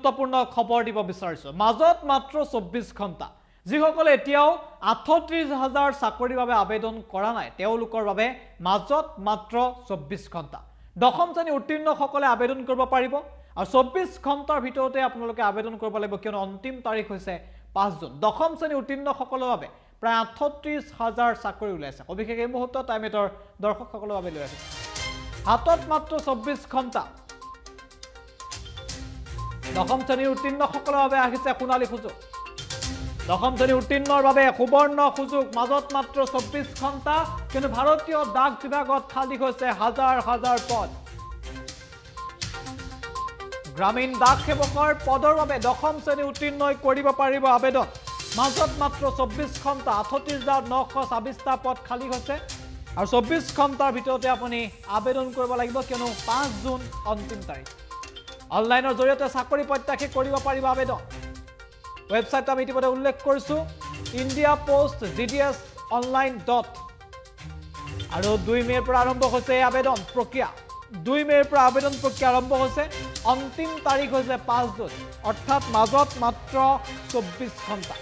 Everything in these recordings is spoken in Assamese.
গুৰুত্বপূৰ্ণ খবৰ দিব বিচাৰিছো মাজত মাত্ৰ 24 ঘণ্টা যিসকলে এতিয়াও ৩৮,০০০ চাকৰিৰ বাবে আবেদন কৰা নাই তেওঁলোকৰ বাবে মাজত মাত্ৰ 24 ঘণ্টা দশম শ্ৰেণী উত্তীৰ্ণসকলে আবেদন কৰিব পাৰিব আৰু 24 ঘণ্টাৰ ভিতৰতে আপোনালোকে আবেদন কৰিব লাগিব কিয়নো অন্তিম তাৰিখ হৈছে 5 জুন দশম শ্ৰেণী উত্তীৰ্ণসকলৰ বাবে প্ৰায় ৩৮,০০০ চাকৰি ওলাইছে অবিশেষ এই মুহূৰ্তত টাইমেটৰ দৰ্শকসকলৰ বাবে লৈ আহিছে হাতত মাত্ৰ 24 ঘণ্টা দশম শ্ৰেণীৰ উত্তীৰ্ণসকলৰ বাবে আহিছে সোণালী সুযোগ দশম শ্ৰেণীৰ উত্তীৰ্ণৰ বাবে সুবৰ্ণ সুযোগ মাজত মাত্ৰ 24 ঘণ্টা কিন্তু ভাৰতীয় ডাক বিভাগত খালী হৈছে হাজাৰ হাজাৰ পদ গ্ৰামীণ ডাক সেৱকৰ পদৰ বাবে দশম শ্ৰেণী উত্তীৰ্ণই কৰিব পাৰিব আবেদন মাজত মাত্ৰ 24 ঘণ্টা ৩৮,৯২৬টা পদ খালী হৈছে আৰু 24 ঘণ্টাৰ ভিতৰতে আপুনি আবেদন কৰিব লাগিব কিয়নো 5 জুন অন্তিম তাৰিখ অনলাইনৰ জৰিয়তে চাকৰি প্ৰত্যাশী কৰিব পাৰিব আবেদন ৱেবছাইট আমি ইতিমধ্যে উল্লেখ কৰিছো ইণ্ডিয়া পোষ্ট GDS online. আৰু 2 মেৰ পৰা আৰম্ভ হৈছে আবেদন প্ৰক্ৰিয়া 2 মেৰ পৰা আবেদন প্ৰক্ৰিয়া আৰম্ভ হৈছে অন্তিম তাৰিখ হৈছে 5 জুন অৰ্থাৎ মাজত মাত্ৰ 24 ঘণ্টা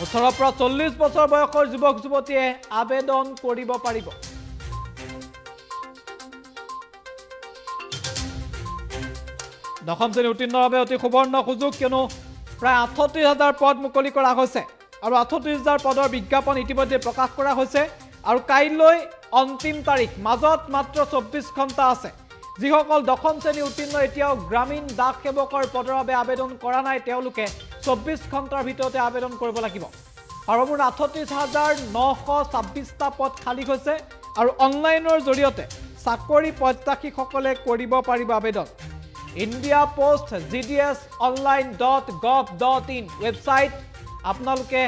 18 পৰা 40 বছৰ বয়সৰ যুৱক যুৱতীয়ে আবেদন কৰিব পাৰিব দশম শ্ৰেণী উত্তীৰ্ণৰ বাবে অতি সুবৰ্ণ সুযোগ কিয়নো প্ৰায় ৩৮,০০০ পদ মুকলি কৰা হৈছে আৰু ৩৮,০০০ পদৰ বিজ্ঞাপন ইতিমধ্যে প্ৰকাশ কৰা হৈছে আৰু কাইলৈ অন্তিম তাৰিখ মাজত মাত্ৰ 24 ঘণ্টা আছে যিসকল দশম শ্ৰেণী উত্তীৰ্ণ এতিয়াও গ্ৰামীণ ডাক সেৱকৰ পদৰ বাবে আবেদন কৰা নাই তেওঁলোকে 24 ঘণ্টাৰ ভিতৰতে আবেদন কৰিব লাগিব সৰ্বমুঠ ৩৮,৯২৬টা পদ খালী হৈছে আৰু অনলাইনৰ জৰিয়তে চাকৰি প্ৰত্যাশীসকলে কৰিব পাৰিব আবেদন India post GDS online.gov.in website আপোনালোকে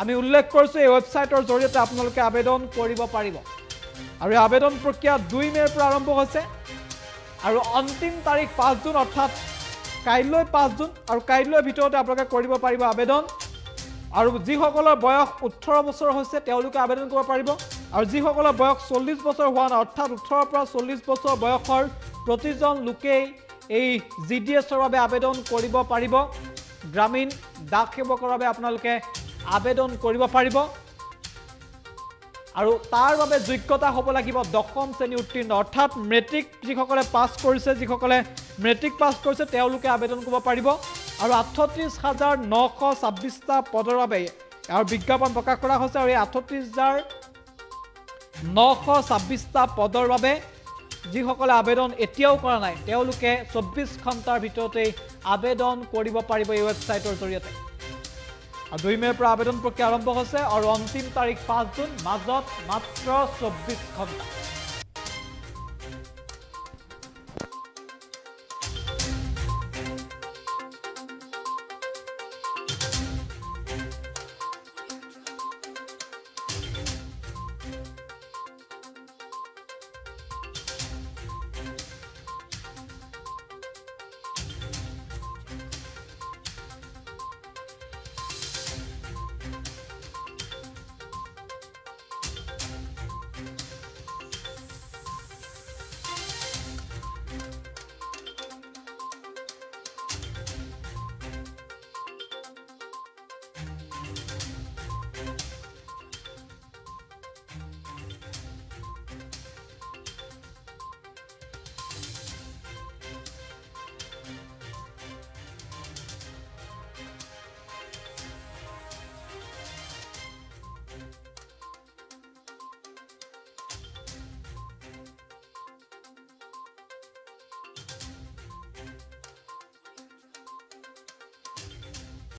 আমি উল্লেখ কৰিছো এই ৱেবছাইটৰ জৰিয়তে আপোনালোকে আবেদন কৰিব পাৰিব আৰু এই আবেদন প্ৰক্ৰিয়া 2 মেৰ পৰা আৰম্ভ হৈছে আৰু অন্তিম তাৰিখ 5 জুন অৰ্থাৎ কাইলৈ 5 জুন আৰু কাইলৈৰ ভিতৰতে আপোনালোকে কৰিব পাৰিব আবেদন আৰু যিসকলৰ বয়স 18 বছৰ হৈছে তেওঁলোকে আবেদন কৰিব পাৰিব আৰু যিসকলৰ বয়স 40 বছৰ হোৱা নাই অৰ্থাৎ 18 পৰা 40 বছৰ বয়সৰ প্ৰতিজন লোকেই এই GDSৰ বাবে আবেদন কৰিব পাৰিব গ্ৰামীণ ডাক সেৱকৰ বাবে আপোনালোকে আবেদন কৰিব পাৰিব আৰু তাৰ বাবে যোগ্যতা হ'ব লাগিব দশম শ্ৰেণী উত্তীৰ্ণ অৰ্থাৎ মেট্ৰিক যিসকলে পাছ কৰিছে যিসকলে মেট্ৰিক পাছ কৰিছে তেওঁলোকে আবেদন কৰিব পাৰিব আৰু ৩৮,৯২৬টা পদৰ বাবে আৰু বিজ্ঞাপন প্ৰকাশ কৰা হৈছে আৰু এই ৩৮,৯২৬টা পদৰ বাবে যিসকলে আবেদন এতিয়াও কৰা নাই তেওঁলোকে 24 ঘণ্টাৰ ভিতৰতে আবেদন কৰিব পাৰিব এই ৱেবছাইটৰ জৰিয়তে আৰু 2 মেৰ পৰা আবেদন প্ৰক্ৰিয়া আৰম্ভ হৈছে আৰু অন্তিম তাৰিখ 5 জুন মাজত মাত্ৰ 24 ঘণ্টা